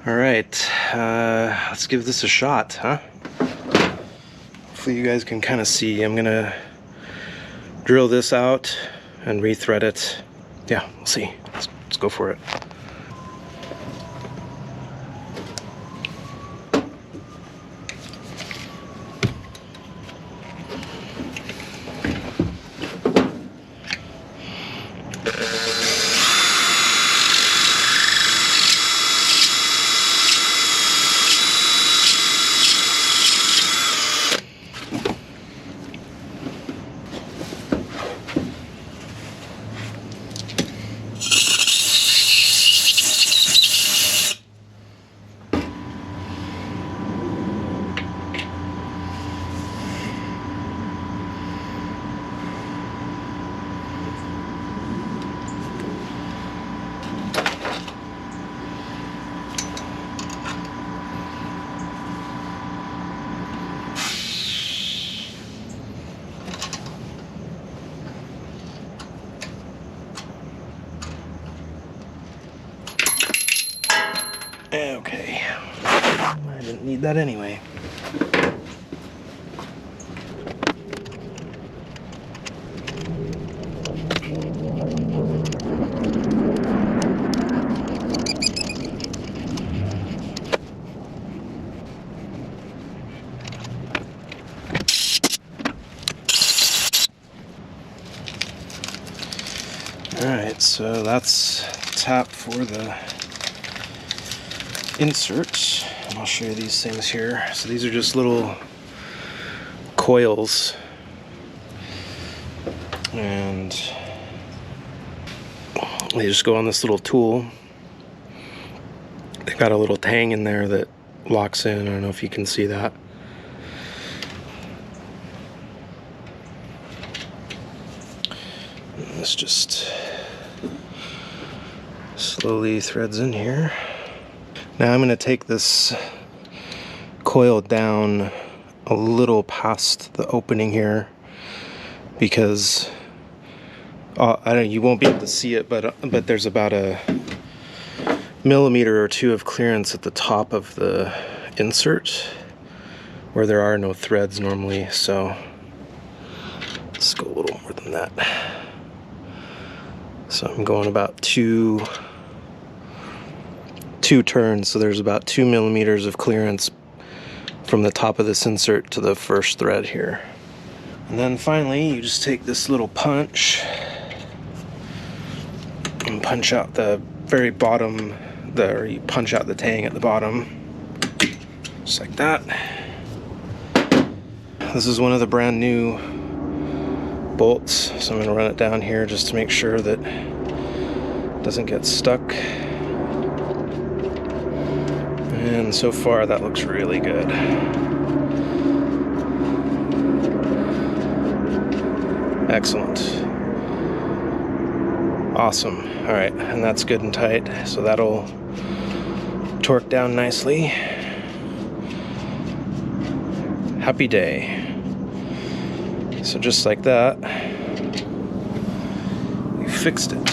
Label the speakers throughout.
Speaker 1: All right, let's give this a shot, huh? Hopefully you guys can kind of see. I'm gonna drill this out and rethread it. Yeah, we'll see. Let's go for it. Okay, I didn't need that anyway. Alright, so that's tap for the insert, and I'll show you these things here. So these are just little coils, and they just go on this little tool. They've got a little tang in there that locks in. I don't know if you can see that. And this just slowly threads in here. Now I'm going to take this coil down a little past the opening here, because you won't be able to see it, but there's about a millimeter or two of clearance at the top of the insert where there are no threads normally. So let's go a little more than that. So I'm going about two turns, so there's about 2 millimeters of clearance from the top of this insert to the first thread here. And then finally you just take this little punch and punch out the very bottom, or you punch out the tang at the bottom, just like that. This is one of the brand new bolts, so I'm going to run it down here just to make sure that it doesn't get stuck. And so far that looks really good. Excellent. Awesome. All right, and that's good and tight, so that'll torque down nicely. Happy day. So just like that, we fixed it.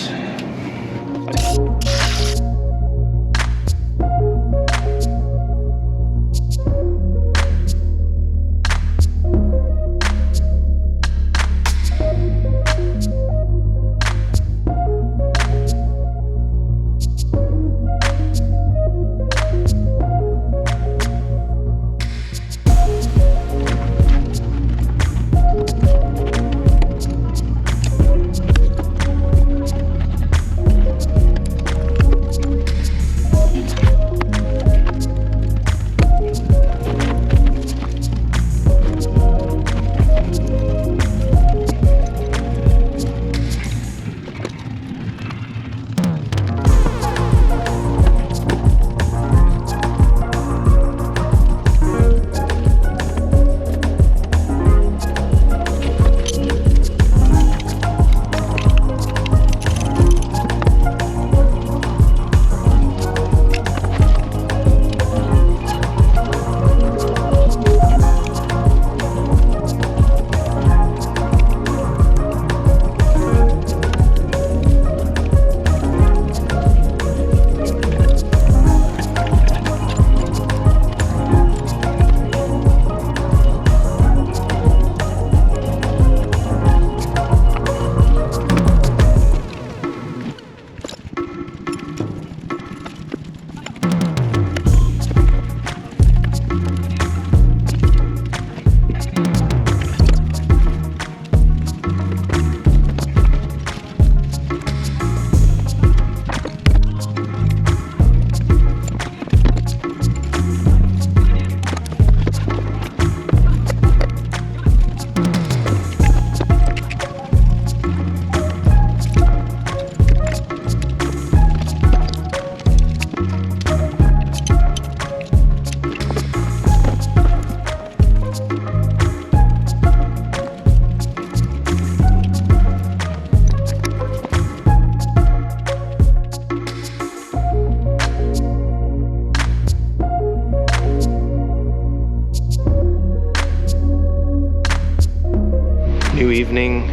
Speaker 1: evening,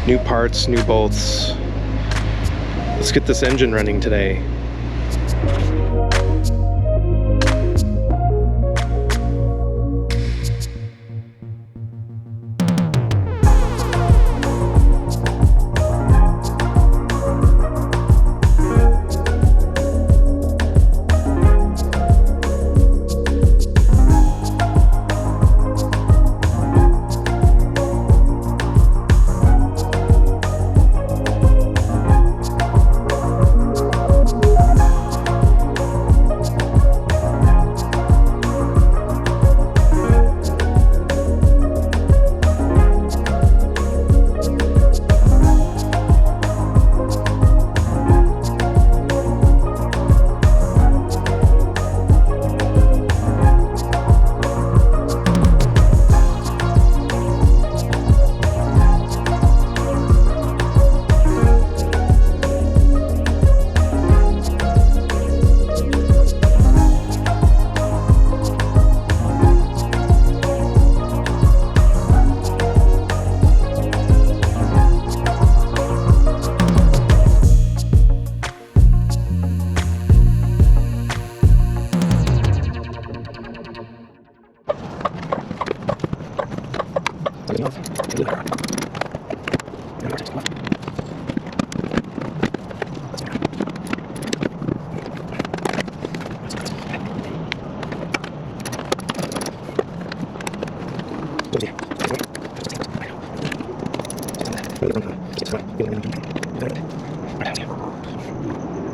Speaker 1: new parts, new bolts. Let's get this engine running today.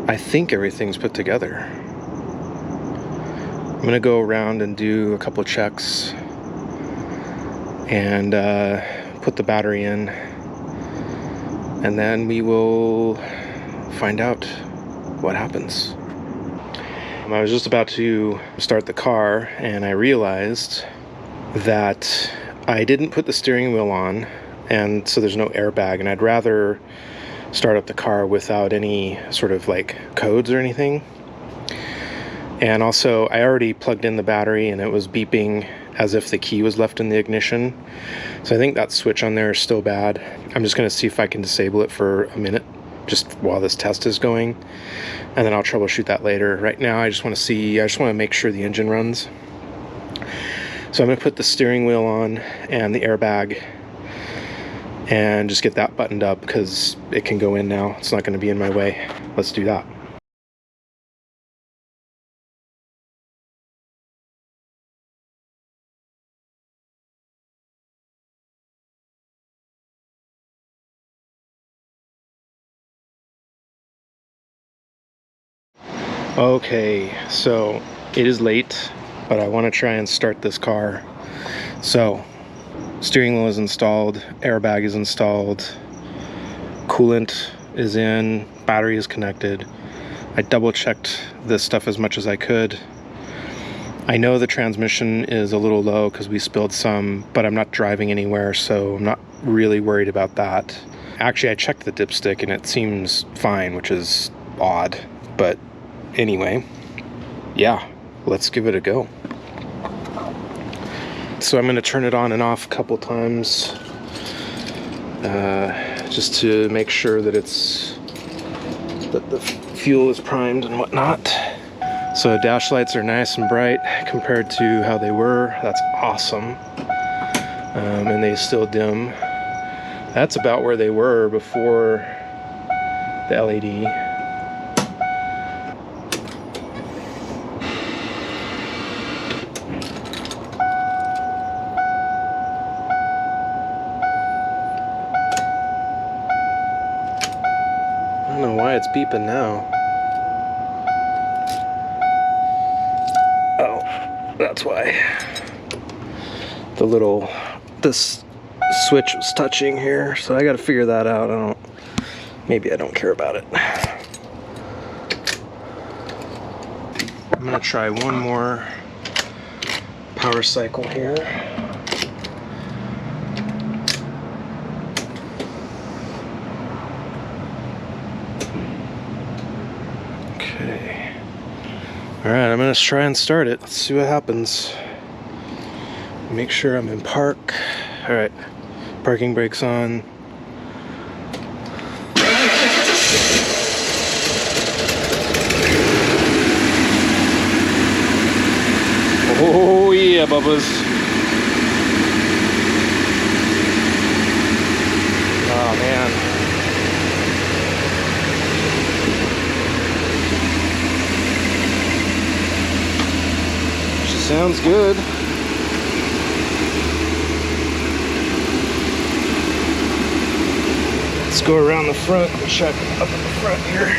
Speaker 1: I think everything's put together. I'm gonna go around and do a couple checks and put the battery in, and then we will find out what happens. I was just about to start the car and I realized that I didn't put the steering wheel on, and so there's no airbag, and I'd rather start up the car without any sort of like codes or anything. And also I already plugged in the battery and it was beeping as if the key was left in the ignition. So I think that switch on there is still bad. I'm just going to see if I can disable it for a minute just while this test is going, and then I'll troubleshoot that later. Right now I just want to make sure the engine runs. So I'm going to put the steering wheel on and the airbag and just get that buttoned up because it can go in now. It's not going to be in my way. Let's do that. Okay, so it is late, but I want to try and start this car. So steering wheel is installed, airbag is installed, coolant is in, battery is connected. I double checked this stuff as much as I could. I know the transmission is a little low because we spilled some, but I'm not driving anywhere, so I'm not really worried about that. Actually, I checked the dipstick and it seems fine, which is odd, but anyway, yeah, let's give it a go. So I'm going to turn it on and off a couple times just to make sure that the fuel is primed and whatnot. So dash lights are nice and bright compared to how they were. That's awesome. And they still dim. That's about where they were before the LED. I don't know why it's beeping now. Oh, that's why. This switch was touching here, so I gotta figure that out. Maybe I don't care about it. I'm gonna try one more power cycle here. Okay. Alright, I'm gonna try and start it. Let's see what happens. Make sure I'm in park. Alright, Parking brakes on. Oh yeah, Bubba's. Oh man. She sounds good. Let's go around the front and check up at the front here.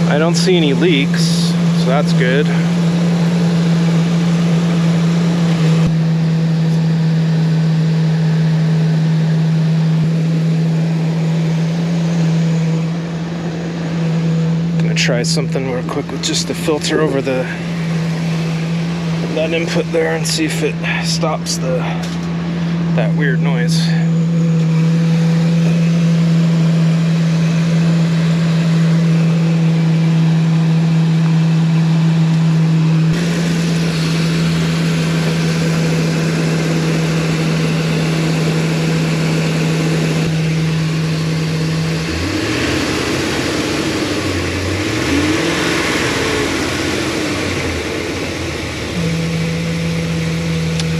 Speaker 1: I don't see any leaks, so that's good. Gonna try something real quick with just the filter over that input there and see if it stops that weird noise.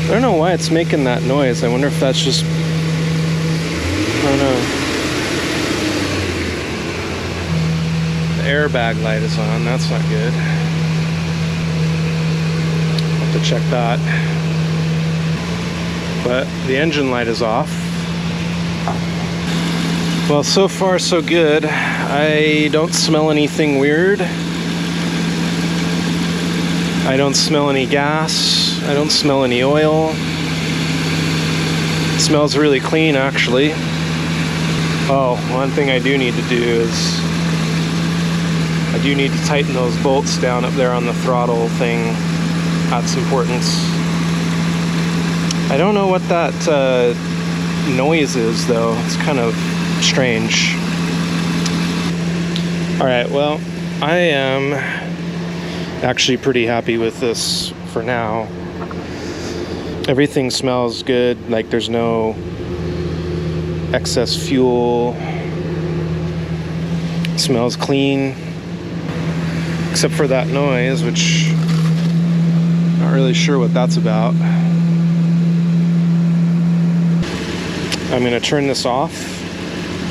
Speaker 1: I don't know why it's making that noise. I wonder if that's just, I don't know. The airbag light is on, that's not good. I'll have to check that. But the engine light is off. Well, so far so good. I don't smell anything weird. I don't smell any gas. I don't smell any oil. It smells really clean, actually. Oh, one thing I do need to do is I do need to tighten those bolts down up there on the throttle thing. That's important. I don't know what that noise is, though. It's kind of strange. All right, well, I am actually pretty happy with this for now. Everything smells good, like there's no excess fuel. It smells clean, except for that noise, which I'm not really sure what that's about. I'm gonna turn this off.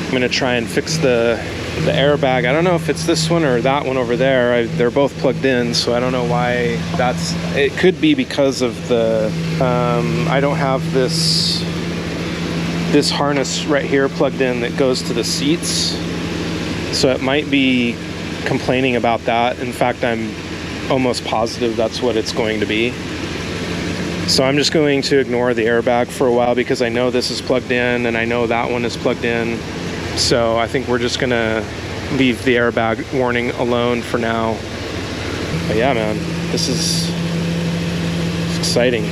Speaker 1: I'm gonna try and fix the airbag. I don't know if it's this one or that one over there. They're both plugged in, so I don't know why that's. It could be because of the I don't have this harness right here plugged in that goes to the seats, so it might be complaining about that. In fact, I'm almost positive that's what it's going to be. So I'm just going to ignore the airbag for a while because I know this is plugged in and I know that one is plugged in. So I think we're just gonna leave the airbag warning alone for now. But yeah, man, this is exciting.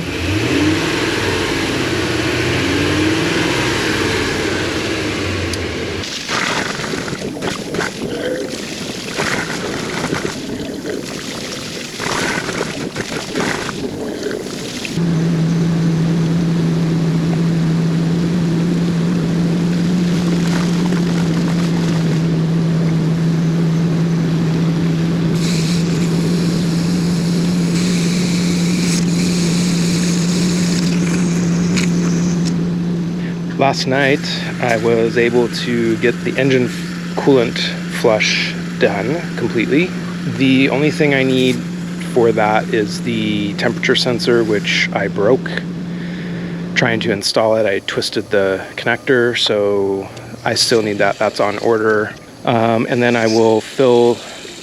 Speaker 1: Last night, I was able to get the engine coolant flush done completely. The only thing I need for that is the temperature sensor, which I broke. Trying to install it, I twisted the connector, so I still need that. That's on order. And then I will fill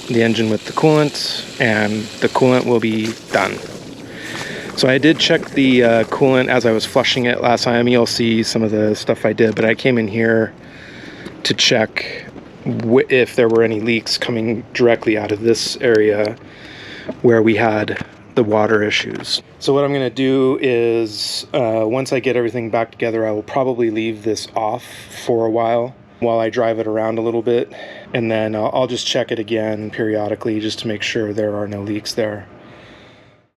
Speaker 1: the engine with the coolant, and the coolant will be done. So I did check the coolant as I was flushing it last time. You'll see some of the stuff I did, but I came in here to check if there were any leaks coming directly out of this area where we had the water issues. So what I'm going to do is once I get everything back together, I will probably leave this off for a while I drive it around a little bit, and then I'll just check it again periodically just to make sure there are no leaks there.